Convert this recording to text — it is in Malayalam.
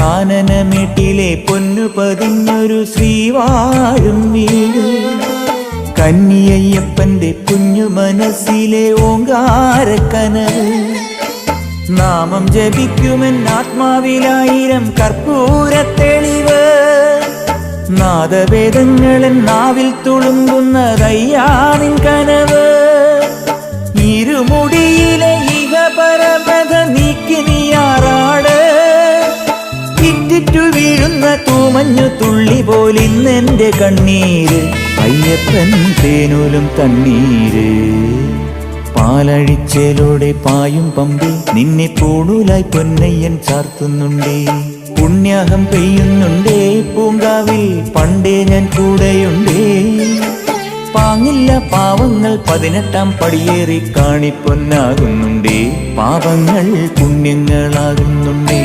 കാനനമേട്ടിലെ പൊന്നു പതിഞ്ഞൊരു ശ്രീവാഴും വീട്, കന്നിയയ്യപ്പന്റെ കുഞ്ഞു മനസ്സിലെ ഓങ്കാരക്കനവ്. നാമം ജപിക്കുമെൻ ആത്മാവിലായിരം കർപ്പൂരത്തെളിവ്, നാദവേദങ്ങളൻ നാവിൽ തുളുമ്പുന്നതയ്യാനിൻ കനവ്. ഇരുമുടിയിലെ ഇഹപരമത നീക്കി നീയാറാട്, ഇറ്റിറ്റു വീഴുന്ന തൂമഞ്ഞു തുള്ളി പോലിന്നെന്റെ കണ്ണീര്, അയ്യപ്പൻ തേനൂലും തണ്ണീര്. പാലഴിച്ചേലോടെ പായും പമ്പി നിന്നെ പൂണൂലായി പൊന്നയ്യൻ ചാർത്തുന്നുണ്ടേ. പുണ്യാഹം പെയ്യുന്നുണ്ടേ പൂങ്കാവിൽ പണ്ടേ ഞാൻ കൂടെയുണ്ടേ. പാങ്ങില്ല പാവങ്ങൾ 18-ാം പടിയേറി കാണിപ്പൊന്നാകുന്നുണ്ടേ, പാപങ്ങൾ പുണ്യങ്ങളാകുന്നുണ്ടേ.